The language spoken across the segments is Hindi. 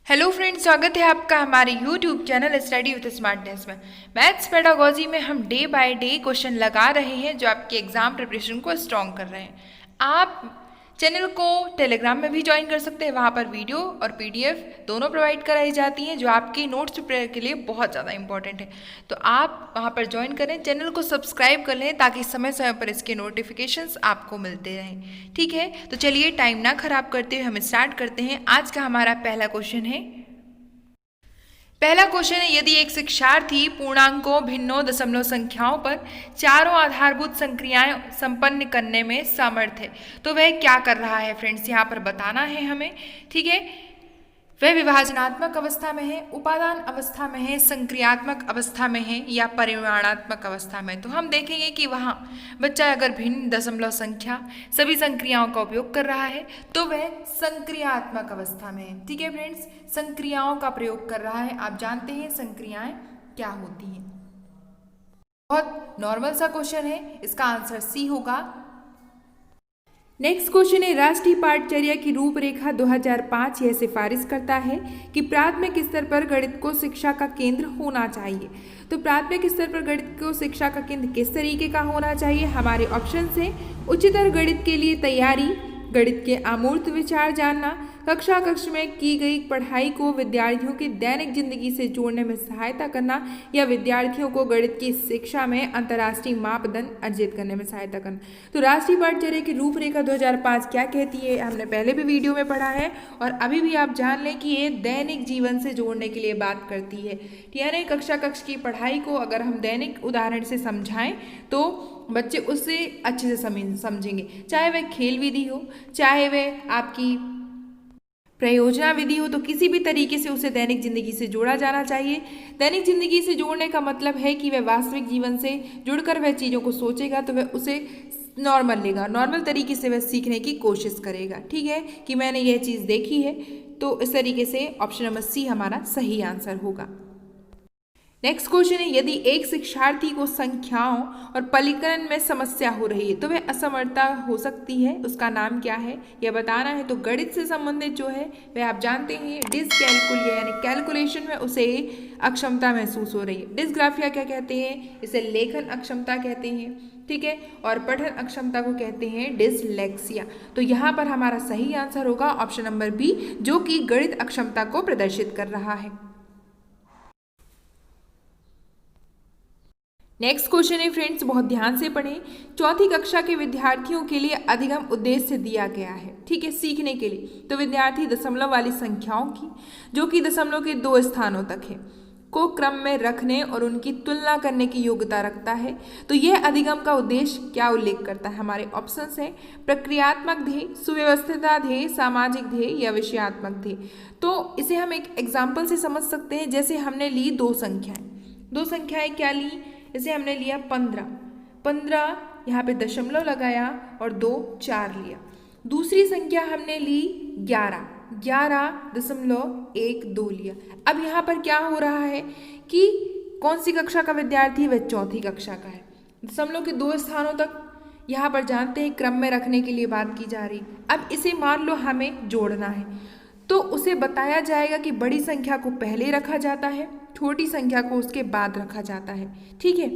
हेलो फ्रेंड्स, स्वागत है आपका हमारे YouTube channel study with smartness में। मैथ्स पेडागोजी में हम डे बाय डे क्वेश्चन लगा रहे हैं जो आपके एग्जाम प्रिपरेशन को स्ट्रॉन्ग कर रहे हैं। आप चैनल को टेलीग्राम में भी ज्वाइन कर सकते हैं, वहाँ पर वीडियो और पीडीएफ दोनों प्रोवाइड कराई जाती हैं जो आपके नोट्स प्रिपेयर के लिए बहुत ज़्यादा इंपॉर्टेंट है। तो आप वहाँ पर ज्वाइन करें, चैनल को सब्सक्राइब कर लें ताकि समय समय पर इसके नोटिफिकेशंस आपको मिलते रहें। ठीक है, तो चलिए टाइम ना खराब करते हुए हम स्टार्ट करते हैं। आज का हमारा पहला क्वेश्चन है। पहला क्वेश्चन है, यदि एक शिक्षार्थी पूर्णांकों, भिन्नों, दशमलव संख्याओं पर चारों आधारभूत संक्रियाएं संपन्न करने में समर्थ है तो वह क्या कर रहा है। फ्रेंड्स, यहाँ पर बताना है हमें। ठीक है, वह विभाजनात्मक अवस्था में है, उपादान अवस्था में है, संक्रियात्मक अवस्था में है या परिमाणात्मक अवस्था में। तो हम देखेंगे कि वहाँ बच्चा अगर भिन्न दशमलव संख्या सभी संक्रियाओं का उपयोग कर रहा है तो वह संक्रियात्मक अवस्था में है। ठीक है फ्रेंड्स, संक्रियाओं का प्रयोग कर रहा है। आप जानते हैं संक्रियाएं क्या होती हैं। बहुत नॉर्मल सा क्वेश्चन है, इसका आंसर सी होगा। नेक्स्ट क्वेश्चन है, राष्ट्रीय पाठचर्या की रूपरेखा 2005 यह सिफारिश करता है कि प्राथमिक स्तर पर गणित को शिक्षा का केंद्र होना चाहिए। तो प्राथमिक स्तर पर गणित को शिक्षा का केंद्र किस तरीके का होना चाहिए। हमारे ऑप्शन है उच्चतर गणित के लिए तैयारी, गणित के अमूर्त विचार जानना, कक्षा कक्ष में की गई पढ़ाई को विद्यार्थियों की दैनिक जिंदगी से जोड़ने में सहायता करना या विद्यार्थियों को गणित की शिक्षा में अंतर्राष्ट्रीय मापदंड अर्जित करने में सहायता करना। तो राष्ट्रीय पाठचर्या की रूपरेखा 2005 क्या कहती है, हमने पहले भी वीडियो में पढ़ा है और अभी भी आप जान लें कि ये दैनिक जीवन से जोड़ने के लिए बात करती है। यानी कक्षा कक्ष की पढ़ाई को अगर हम दैनिक उदाहरण से समझाएं तो बच्चे उससे अच्छे से समझेंगे, चाहे वह खेल विधि हो, चाहे वह आपकी प्रयोजना विधि हो, तो किसी भी तरीके से उसे दैनिक जिंदगी से जोड़ा जाना चाहिए। दैनिक जिंदगी से जोड़ने का मतलब है कि वह वास्तविक जीवन से जुड़कर वह चीज़ों को सोचेगा तो वह उसे नॉर्मल लेगा, नॉर्मल तरीके से वह सीखने की कोशिश करेगा। ठीक है, कि मैंने यह चीज़ देखी है, तो इस तरीके से ऑप्शन नंबर सी हमारा सही आंसर होगा। नेक्स्ट क्वेश्चन है, यदि एक शिक्षार्थी को संख्याओं और पलिकरण में समस्या हो रही है तो वह असमर्थता हो सकती है, उसका नाम क्या है यह बताना है। तो गणित से संबंधित जो है वह आप जानते हैं डिसकैलकुलिया यानी कैलकुलेशन में उसे अक्षमता महसूस हो रही है। डिसग्राफिया क्या कहते हैं, इसे लेखन अक्षमता कहते हैं। ठीक है, और पठन अक्षमता को कहते हैं डिसलेक्सिया। तो यहाँ पर हमारा सही आंसर होगा ऑप्शन नंबर बी, जो कि गणित अक्षमता को प्रदर्शित कर रहा है। नेक्स्ट क्वेश्चन है फ्रेंड्स, बहुत ध्यान से पढ़ें। चौथी कक्षा के विद्यार्थियों के लिए अधिगम उद्देश्य दिया गया है। ठीक है, सीखने के लिए। तो विद्यार्थी दशमलव वाली संख्याओं की, जो कि दशमलव के 2 स्थानों तक है, को क्रम में रखने और उनकी तुलना करने की योग्यता रखता है। तो यह अधिगम का उद्देश्य क्या उल्लेख करता है। हमारे ऑप्शंस हैं प्रक्रियात्मक ध्येय, सुव्यवस्थितता ध्येय, सामाजिक ध्येय या विषयात्मक ध्येय। तो इसे हम एक एग्जाम्पल से समझ सकते हैं। जैसे हमने ली दो संख्याएं क्या ली, जैसे हमने लिया 15 यहाँ पे दशमलव लगाया और 2 4 लिया। दूसरी संख्या हमने ली 11.12 लिया। अब यहाँ पर क्या हो रहा है कि कौन सी कक्षा का विद्यार्थी है, वह चौथी कक्षा का है। दशमलव के 2 स्थानों तक यहाँ पर जानते हैं क्रम में रखने के लिए बात की जा रही। अब इसे मान लो हमें जोड़ना है तो उसे बताया जाएगा कि बड़ी संख्या को पहले रखा जाता है, छोटी संख्या को उसके बाद रखा जाता है। ठीक है,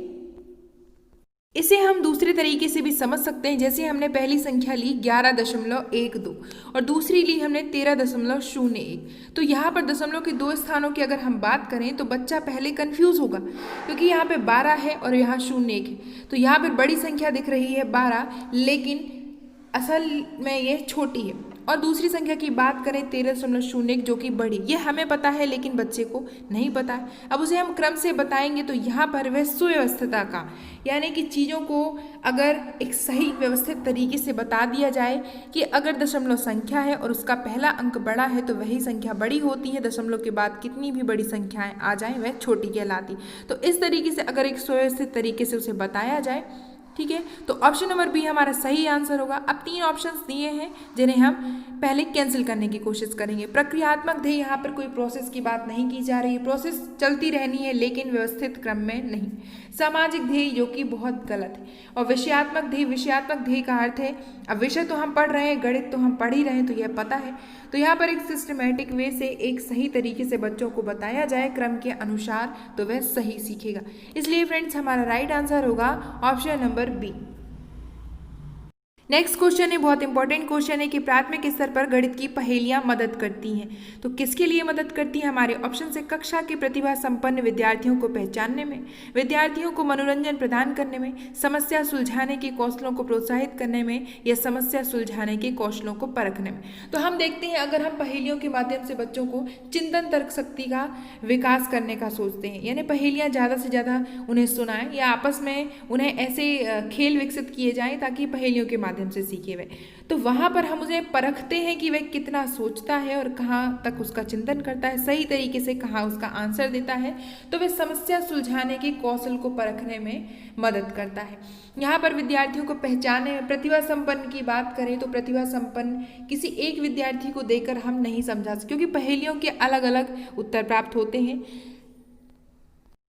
इसे हम दूसरे तरीके से भी समझ सकते हैं। जैसे हमने पहली संख्या ली 11.12 और दूसरी ली हमने 13.01। तो यहाँ पर दशमलव के 2 स्थानों की अगर हम बात करें तो बच्चा पहले कंफ्यूज होगा, क्योंकि यहाँ पे 12 है और यहाँ 0 है। तो यहाँ पर बड़ी संख्या दिख रही है 12, लेकिन असल में ये छोटी है। और दूसरी संख्या की बात करें 13.01 जो कि बड़ी, ये हमें पता है लेकिन बच्चे को नहीं पता है। अब उसे हम क्रम से बताएंगे तो यहाँ पर वह सुव्यवस्थितता का, यानी कि चीज़ों को अगर एक सही व्यवस्थित तरीके से बता दिया जाए कि अगर दशमलव संख्या है और उसका पहला अंक बड़ा है तो वही संख्या बड़ी होती है, दशमलव के बाद कितनी भी बड़ी संख्याएं आ जाएं वह छोटी कहलाती। तो इस तरीके से अगर एक सुव्यवस्थित तरीके से उसे बताया जाए, ठीक है, तो ऑप्शन नंबर बी हमारा सही आंसर होगा। अब 3 ऑप्शंस दिए हैं जिन्हें हम पहले कैंसिल करने की कोशिश करेंगे। प्रक्रियात्मक ध्येय, यहाँ पर कोई प्रोसेस की बात नहीं की जा रही है, प्रोसेस चलती रहनी है लेकिन व्यवस्थित क्रम में नहीं। सामाजिक ध्येय जो कि बहुत गलत है, और विषयात्मक ध्येय का अर्थ है, अब विषय तो हम पढ़ रहे हैं, गणित तो हम पढ़ ही रहे हैं, तो यह पता है, तो यहाँ पर एक सिस्टमेटिक वे से एक सही तरीके से बच्चों को बताया जाए क्रम के अनुसार, तो वह सही सीखेगा। इसलिए फ्रेंड्स हमारा राइट आंसर होगा option number B. Next question है, बहुत इंपॉर्टेंट क्वेश्चन है कि प्राथमिक स्तर पर गणित की पहेलियां मदद करती हैं, तो किसके लिए मदद करती हैं? हमारे ऑप्शन से कक्षा के प्रतिभा संपन्न विद्यार्थियों को पहचानने में, विद्यार्थियों को मनोरंजन प्रदान करने में, समस्या सुलझाने के कौशलों को प्रोत्साहित करने में, या समस्या सुलझाने के कौशलों को परखने में। तो हम देखते हैं अगर हम पहेलियों के माध्यम से बच्चों को चिंतन तर्क शक्ति का विकास करने का सोचते हैं, यानी पहेलियां ज़्यादा से ज़्यादा उन्हें सुनाएं या आपस में उन्हें ऐसे खेल विकसित किए जाएं ताकि पहेलियों के माध्यम से सीखे हुए, तो वहां पर हम उसे परखते हैं कि वह कितना सोचता है और कहाँ तक उसका चिंतन करता है, सही तरीके से कहाँ उसका आंसर देता है, तो वह समस्या सुलझाने के कौशल को परखने में मदद करता है। यहाँ पर विद्यार्थियों को पहचाने में प्रतिभा संपन्न की बात करें तो प्रतिभा संपन्न किसी एक विद्यार्थी को देकर हम नहीं समझा सकते, क्योंकि पहेलियों के अलग अलग उत्तर प्राप्त होते हैं।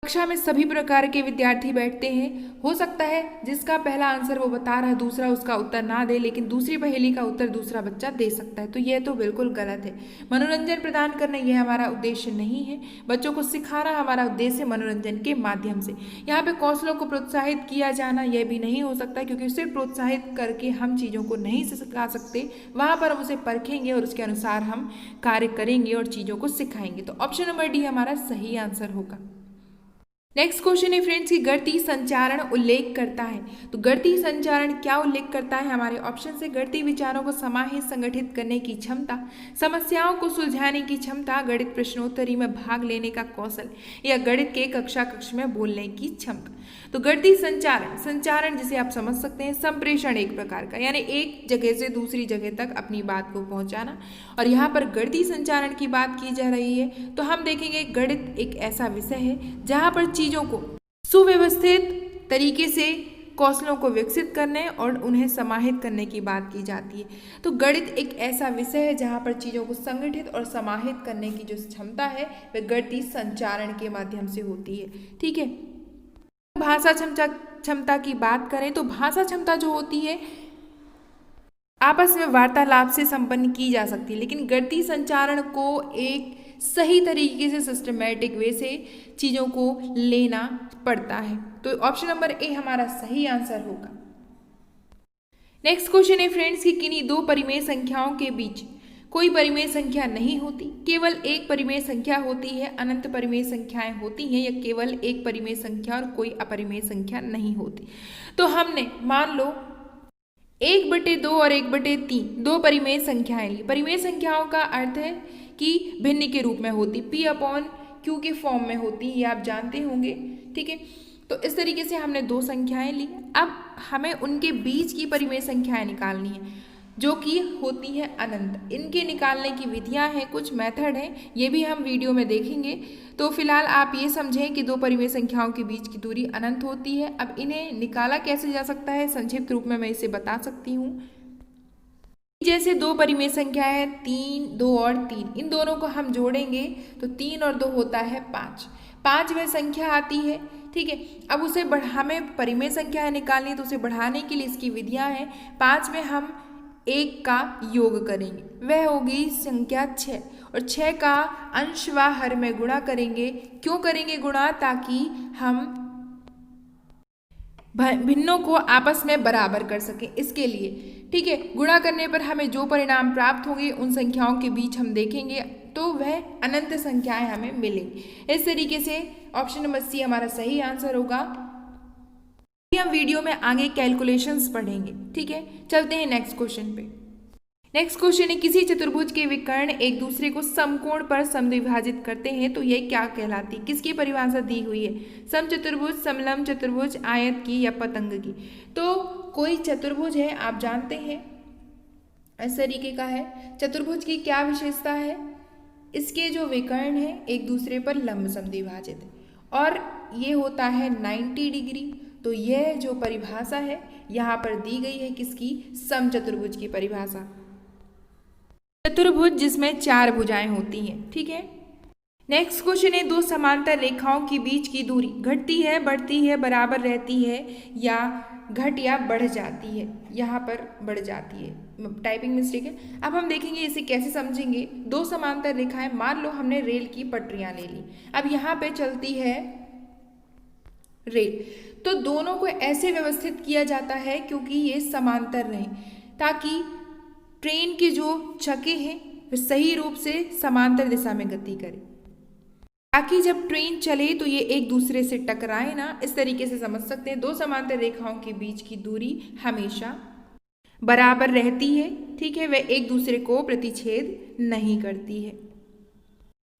कक्षा में सभी प्रकार के विद्यार्थी बैठते हैं, हो सकता है जिसका पहला आंसर वो बता रहा है दूसरा उसका उत्तर ना दे, लेकिन दूसरी पहेली का उत्तर दूसरा बच्चा दे सकता है, तो यह तो बिल्कुल गलत है। मनोरंजन प्रदान करना यह हमारा उद्देश्य नहीं है, बच्चों को सिखाना हमारा उद्देश्य मनोरंजन के माध्यम से। यहाँ पे कौशलों को प्रोत्साहित किया जाना यह भी नहीं हो सकता, क्योंकि उसे प्रोत्साहित करके हम चीज़ों को नहीं सिखा सकते, वहाँ पर हम उसे परखेंगे और उसके अनुसार हम कार्य करेंगे और चीज़ों को सिखाएंगे। तो ऑप्शन नंबर डी हमारा सही आंसर होगा। नेक्स्ट क्वेश्चन है फ्रेंड्स कि गणितीय संचारण उल्लेख करता है, तो गणितीय संचारण क्या उल्लेख करता है? हमारे ऑप्शन से गणितीय विचारों को समाहित संगठित करने की क्षमता, समस्याओं को सुलझाने की क्षमता, गणित प्रश्नोत्तरी में भाग लेने का कौशल, या गणित के कक्ष में बोलने की क्षमता। तो गणितीय संचारण जिसे आप समझ सकते हैं संप्रेषण एक प्रकार का, यानी एक जगह से दूसरी जगह तक अपनी बात को पहुंचाना, और यहाँ पर गणितीय संचारण की बात की जा रही है, तो हम देखेंगे गणित एक ऐसा विषय है जहाँ पर चीज़ों को सुव्यवस्थित तरीके से कौशलों को विकसित करने और उन्हें समाहित करने की बात की जाती है। तो गणित एक ऐसा विषय है जहाँ पर चीज़ों को संगठित और समाहित करने की जो क्षमता है वह गणितीय संचारण के माध्यम से होती है। ठीक है, भाषा क्षमता की बात करें तो भाषा क्षमता जो होती है आपस में वार्तालाप से संपन्न की जा सकती है, लेकिन गणितीय संचारण को एक सही तरीके से सिस्टमेटिक वे से चीज़ों को लेना पड़ता है। तो ऑप्शन नंबर ए हमारा सही आंसर होगा। नेक्स्ट क्वेश्चन है फ्रेंड्स कि किन्हीं दो परिमेय संख्याओं के बीच कोई परिमेय संख्या नहीं होती, केवल एक परिमेय संख्या होती है, अनंत परिमेय संख्याएं होती हैं, या केवल एक परिमेय संख्या और कोई अपरिमेय संख्या नहीं होती। तो हमने मान लो 1/2 और 1/3 दो परिमेय संख्याएं ली। परिमेय संख्याओं का अर्थ है कि भिन्न के रूप में होती, P/Q के फॉर्म में होती, ये आप जानते होंगे। ठीक है, तो इस तरीके से हमने दो संख्याएं ली। अब हमें उनके बीच की परिमेय संख्याएं निकालनी है जो कि होती है अनंत। इनके निकालने की विधियां हैं, कुछ मेथड हैं, ये भी हम वीडियो में देखेंगे। तो फिलहाल आप ये समझें कि दो परिमेय संख्याओं के बीच की दूरी अनंत होती है। अब इन्हें निकाला कैसे जा सकता है, संक्षिप्त रूप में मैं इसे बता सकती हूँ। जैसे दो परिमेय संख्या है 3, 2 और 3, इन दोनों को हम जोड़ेंगे तो 3 और 2 होता है 5। 5 वह संख्या आती है। ठीक है, अब उसे हमें परिमेय संख्या निकालनी, तो उसे बढ़ाने के लिए इसकी विधियां हैं। 5 में हम 1 का योग करेंगे, वह होगी संख्या 6, और 6 का अंश व हर में गुणा करेंगे। क्यों करेंगे गुणा? ताकि हम भिन्नों को आपस में बराबर कर सकें, इसके लिए। ठीक है, गुणा करने पर हमें जो परिणाम प्राप्त होंगे उन संख्याओं के बीच हम देखेंगे तो वह अनंत संख्याएं हमें मिलेंगी। इस तरीके से ऑप्शन नंबर सी हमारा सही आंसर होगा। हम वीडियो में आगे कैलकुलेशंस पढ़ेंगे। ठीक है, चलते हैं नेक्स्ट क्वेश्चन पे। नेक्स्ट क्वेश्चन है किसी चतुर्भुज के विकर्ण एक दूसरे को समकोण पर समद्विभाजित करते हैं तो यह क्या कहलाती है? किसकी परिभाषा दी हुई है? समचतुर्भुज, समलंब चतुर्भुज, आयत की या पतंग की? तो कोई चतुर्भुज है, आप जानते हैं इस तरीके का है। चतुर्भुज की क्या विशेषता है? इसके जो विकर्ण है एक दूसरे पर लंब समद्विभाजित है और ये होता है 90 डिग्री। तो यह जो परिभाषा है यहाँ पर दी गई है किसकी? समचतुर्भुज की परिभाषा। चतुर्भुज जिसमें 4 भुजाएं होती हैं। ठीक है, नेक्स्ट क्वेश्चन है, दो समांतर रेखाओं के बीच की दूरी घटती है, बढ़ती है, बराबर रहती है या घट या बढ़ जाती है। यहाँ पर बढ़ जाती है, टाइपिंग मिस्टेक है। अब हम देखेंगे इसे कैसे समझेंगे। दो समांतर रेखाएं, मान लो हमने रेल की पटरियां ले ली, अब यहाँ पे चलती है रेल, तो दोनों को ऐसे व्यवस्थित किया जाता है क्योंकि ये समांतर रहें, ताकि ट्रेन के जो चक्के हैं वे सही रूप से समांतर दिशा में गति करें, ताकि जब ट्रेन चले तो ये एक दूसरे से टकराए ना। इस तरीके से समझ सकते हैं। दो समांतर रेखाओं के बीच की दूरी हमेशा बराबर रहती है, ठीक है, वह एक दूसरे को प्रतिच्छेद नहीं करती है।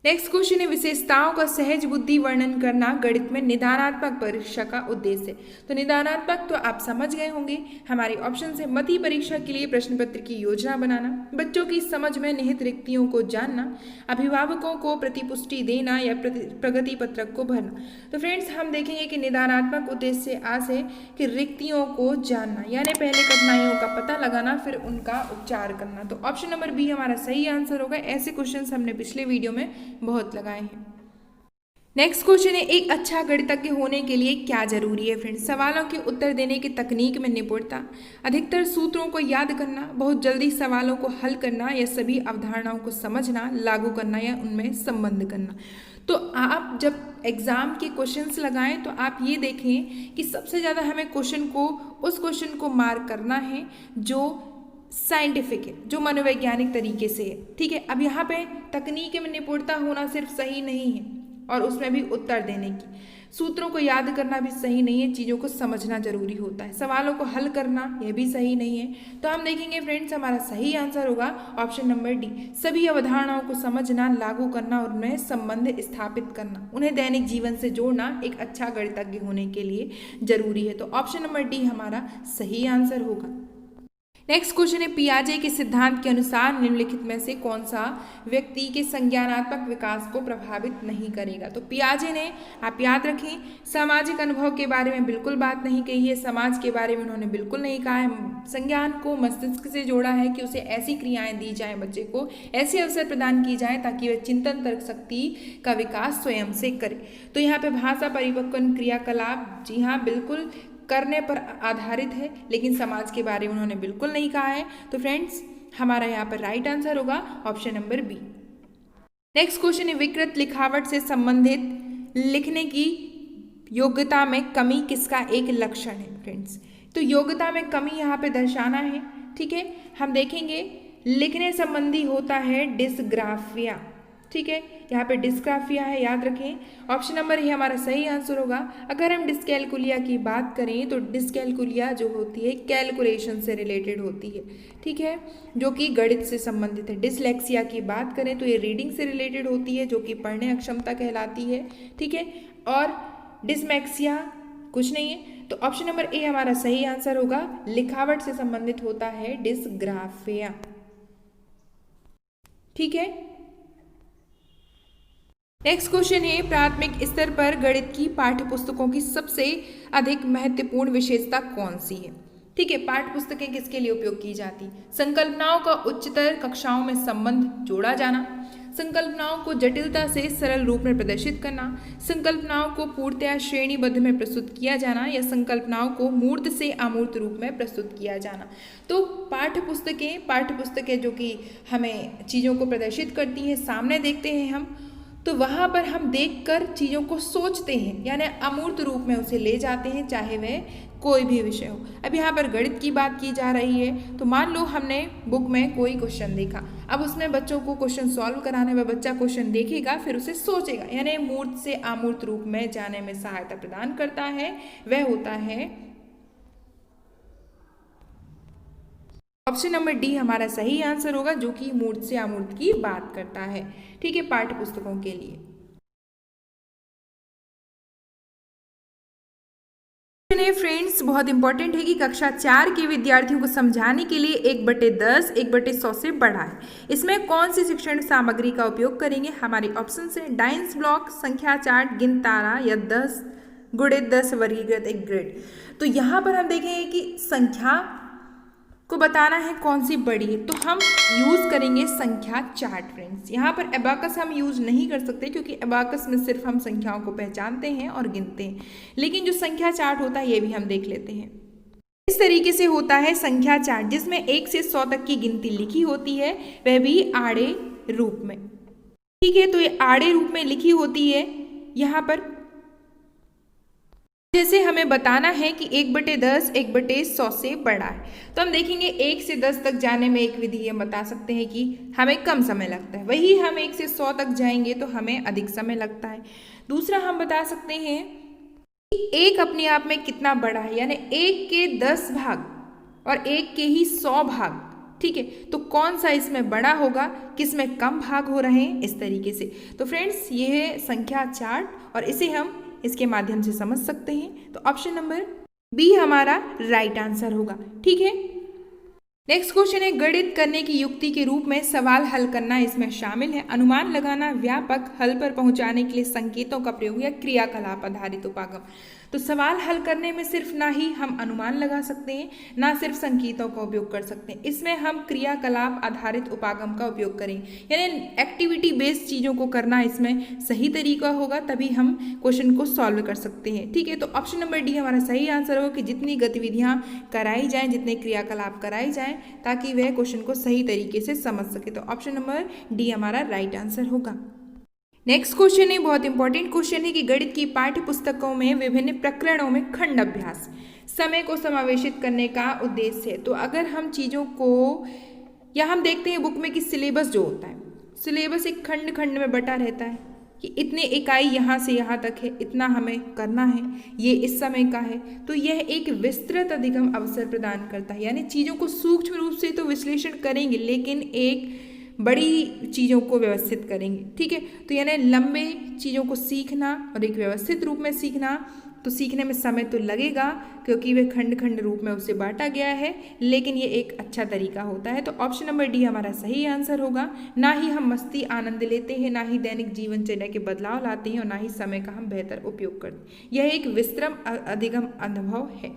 नेक्स्ट क्वेश्चन है, विशेषताओं का सहज बुद्धि वर्णन करना गणित में निदानात्मक परीक्षा का उद्देश्य है। तो निदानात्मक तो आप समझ गए होंगे, हमारी ऑप्शन है मति परीक्षा के लिए प्रश्न पत्र की योजना बनाना, बच्चों की समझ में निहित रिक्तियों को जानना, अभिभावकों को प्रतिपुष्टि देना या प्रगति पत्रक को भरना। तो फ्रेंड्स हम देखेंगे कि निदानात्मक उद्देश्य आज है कि रिक्तियों को जानना, यानी पहले कठिनाइयों का पता लगाना फिर उनका उपचार करना। तो ऑप्शन नंबर बी हमारा सही आंसर होगा। ऐसे क्वेश्चन हमने पिछले वीडियो में बहुत लगाए हैं। नेक्स्ट क्वेश्चन है, एक अच्छा गणितज्ञ होने के लिए क्या जरूरी है। फ्रेंड्स सवालों के उत्तर देने की तकनीक में निपुणता, अधिकतर सूत्रों को याद करना, बहुत जल्दी सवालों को हल करना या सभी अवधारणाओं को समझना, लागू करना या उनमें संबंध करना। तो आप जब एग्जाम के क्वेश्चंस लगाएं तो आप ये देखें कि सबसे ज़्यादा हमें उस क्वेश्चन को मार्क करना है जो साइंटिफिक है, जो मनोवैज्ञानिक तरीके से है, ठीक है। अब यहाँ पे तकनीक में निपुणता होना सिर्फ सही नहीं है और उसमें भी उत्तर देने की, सूत्रों को याद करना भी सही नहीं है, चीज़ों को समझना जरूरी होता है, सवालों को हल करना यह भी सही नहीं है। तो हम देखेंगे फ्रेंड्स हमारा सही आंसर होगा ऑप्शन नंबर डी, सभी अवधारणाओं को समझना, लागू करना और उनमें संबंध स्थापित करना, उन्हें दैनिक जीवन से जोड़ना एक अच्छा गणितज्ञ होने के लिए जरूरी है। तो ऑप्शन नंबर डी हमारा सही आंसर होगा। नेक्स्ट क्वेश्चन है, पियाजे के सिद्धांत के अनुसार निम्नलिखित में से कौन सा व्यक्ति के संज्ञानात्मक विकास को प्रभावित नहीं करेगा। तो पियाजे ने, आप याद रखें, सामाजिक अनुभव के बारे में बिल्कुल बात नहीं कही है, समाज के बारे में उन्होंने बिल्कुल नहीं कहा है, संज्ञान को मस्तिष्क से जोड़ा है कि उसे ऐसी क्रियाएं दी जाएं, बच्चे को ऐसे अवसर प्रदान की जाए ताकि वह चिंतन तर्क शक्ति का विकास स्वयं से करे। तो यहाँ पे भाषा परिपक्वन क्रियाकलाप, जी हाँ बिल्कुल करने पर आधारित है, लेकिन समाज के बारे में उन्होंने बिल्कुल नहीं कहा है। तो फ्रेंड्स हमारा यहाँ पर राइट आंसर होगा option number B. Next question है, विकृत लिखावट से संबंधित लिखने की योग्यता में कमी किसका एक लक्षण है। फ्रेंड्स तो योग्यता में कमी यहाँ पे दर्शाना है, ठीक है। हम देखेंगे लिखने संबंधी होता है डिस्ग्राफिया, ठीक है, यहाँ पे डिस्ग्राफिया है, याद रखें। ऑप्शन नंबर ही हमारा सही आंसर होगा। अगर हम डिस्कैलकुलिया की बात करें तो डिस्कैलकुलिया जो होती है कैलकुलेशन से रिलेटेड होती है, ठीक है, जो कि गणित से संबंधित है। डिसलेक्सिया की बात करें तो ये रीडिंग से रिलेटेड होती है, जो कि पढ़ने अक्षमता कहलाती है, ठीक है। और डिसमैक्सिया कुछ नहीं है। तो ऑप्शन नंबर ए हमारा सही आंसर होगा, लिखावट से संबंधित होता है डिस्ग्राफिया, ठीक है। नेक्स्ट क्वेश्चन है, प्राथमिक स्तर पर गणित की पाठ्य पुस्तकों की सबसे अधिक महत्वपूर्ण विशेषता कौन सी है। ठीक है, पाठ्य पुस्तकें किसके लिए उपयोग की जाती। संकल्पनाओं का उच्चतर कक्षाओं में संबंध जोड़ा जाना, संकल्पनाओं को जटिलता से सरल रूप में प्रदर्शित करना, संकल्पनाओं को पूर्णतया श्रेणीबद्ध में प्रस्तुत किया जाना या संकल्पनाओं को मूर्त से अमूर्त रूप में प्रस्तुत किया जाना। तो पाठ्य पुस्तकें जो कि हमें चीज़ों को प्रदर्शित करती हैं, सामने देखते हैं हम, तो वहाँ पर हम देखकर चीज़ों को सोचते हैं, यानी अमूर्त रूप में उसे ले जाते हैं, चाहे वह कोई भी विषय हो। अब यहाँ पर गणित की बात की जा रही है, तो मान लो हमने बुक में कोई क्वेश्चन देखा, अब उसमें बच्चों को क्वेश्चन सॉल्व कराने में बच्चा क्वेश्चन देखेगा, फिर उसे सोचेगा, यानी मूर्त से अमूर्त रूप में जाने में सहायता प्रदान करता है, वह होता है ऑप्शन नंबर डी हमारा सही आंसर होगा, जो कि मूर्त से अमूर्त की बात करता है। ठीक है, पाठ्य पुस्तकों के लिए फ्रेंड्स बहुत इंपॉर्टेंट है कि कक्षा 4 के विद्यार्थियों को समझाने के लिए 1/10 1/100 से बड़ा है। इसमें कौन सी शिक्षण सामग्री का उपयोग करेंगे। हमारे ऑप्शन है डाइंस ब्लॉक, संख्या चार्ट, गिनतारा या 10x10 वर्गीकृत एक ग्रिड। तो यहाँ पर हम देखेंगे कि संख्या को बताना है कौन सी बड़ी है, तो हम यूज़ करेंगे संख्या चार्ट फ्रेंड्स। यहाँ पर एबाकस हम यूज़ नहीं कर सकते क्योंकि एबाकस में सिर्फ हम संख्याओं को पहचानते हैं और गिनते हैं, लेकिन जो संख्या चार्ट होता है ये भी हम देख लेते हैं। इस तरीके से होता है संख्या चार्ट, जिसमें 1 से 100 तक की गिनती लिखी होती है, वह भी आड़े रूप में। ठीक है, तो ये आड़े रूप में लिखी होती है। यहाँ पर जैसे हमें बताना है कि 1/10 1/100 से बड़ा है, तो हम देखेंगे 1 से 10 तक जाने में एक विधि हम बता सकते हैं कि हमें कम समय लगता है, वही हम 1 से 100 तक जाएंगे तो हमें अधिक समय लगता है। दूसरा हम बता सकते हैं कि 1 अपने आप में कितना बड़ा है, यानी 1 के 10 भाग और 1 के ही 100 भाग। ठीक है, तो कौन सा इसमें बड़ा होगा, किसमें कम भाग हो रहे हैं, इस तरीके से। तो फ्रेंड्स ये है संख्या चार्ट और इसे हम इसके माध्यम से समझ सकते हैं। तो ऑप्शन नंबर बी हमारा राइट आंसर होगा। ठीक है, नेक्स्ट क्वेश्चन है गणित करने की युक्ति के रूप में सवाल हल करना इसमें शामिल है। अनुमान लगाना, व्यापक हल पर पहुंचाने के लिए संकेतों का प्रयोग या क्रियाकलाप आधारित उपागम। तो सवाल हल करने में सिर्फ ना ही हम अनुमान लगा सकते हैं, ना सिर्फ संकेतों का उपयोग कर सकते हैं, इसमें हम क्रियाकलाप आधारित उपागम का उपयोग करें, यानी एक्टिविटी बेस्ड चीज़ों को करना इसमें सही तरीका होगा, तभी हम क्वेश्चन को सॉल्व कर सकते हैं। ठीक है, तो ऑप्शन नंबर डी हमारा सही आंसर होगा कि जितनी गतिविधियां कराई जाएं, जितने क्रियाकलाप कराई जाएं, ताकि वह क्वेश्चन को सही तरीके से समझ सके। तो ऑप्शन नंबर डी हमारा राइट आंसर होगा। नेक्स्ट क्वेश्चन है, बहुत इंपॉर्टेंट क्वेश्चन है कि गणित की पाठ्य पुस्तकों में विभिन्न प्रकरणों में खंड अभ्यास समय को समावेशित करने का उद्देश्य है। तो अगर हम चीज़ों को, या हम देखते हैं बुक में कि सिलेबस जो होता है, सिलेबस एक खंड खंड में बटा रहता है कि इतने इकाई यहाँ से यहाँ तक है, इतना हमें करना है, ये इस समय का है। तो यह एक विस्तृत अधिगम अवसर प्रदान करता है, यानी चीज़ों को सूक्ष्म रूप से तो विश्लेषण करेंगे, लेकिन एक बड़ी चीज़ों को व्यवस्थित करेंगे। ठीक है, तो यानी लंबे चीज़ों को सीखना और एक व्यवस्थित रूप में सीखना, तो सीखने में समय तो लगेगा क्योंकि वे खंड खंड रूप में उसे बांटा गया है, लेकिन ये एक अच्छा तरीका होता है। तो ऑप्शन नंबर डी हमारा सही आंसर होगा। ना ही हम मस्ती आनंद लेते हैं, ना ही दैनिक जीवनचर्या के बदलाव लाते हैं, और ना ही समय का हम बेहतर उपयोग करते हैं। यह एक विस्तृत अधिगम अनुभव है।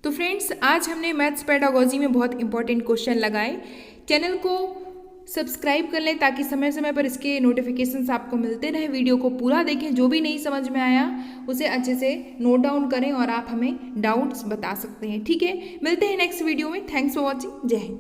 तो फ्रेंड्स, आज हमने मैथ्स पेडागोजी में बहुत इंपॉर्टेंट क्वेश्चन लगाए। चैनल को सब्सक्राइब कर लें ताकि समय समय पर इसके नोटिफिकेशंस आपको मिलते रहे। वीडियो को पूरा देखें, जो भी नहीं समझ में आया उसे अच्छे से नोट डाउन करें और आप हमें डाउट्स बता सकते हैं। ठीक है, मिलते हैं नेक्स्ट वीडियो में। Thanks for watching. जय हिंद।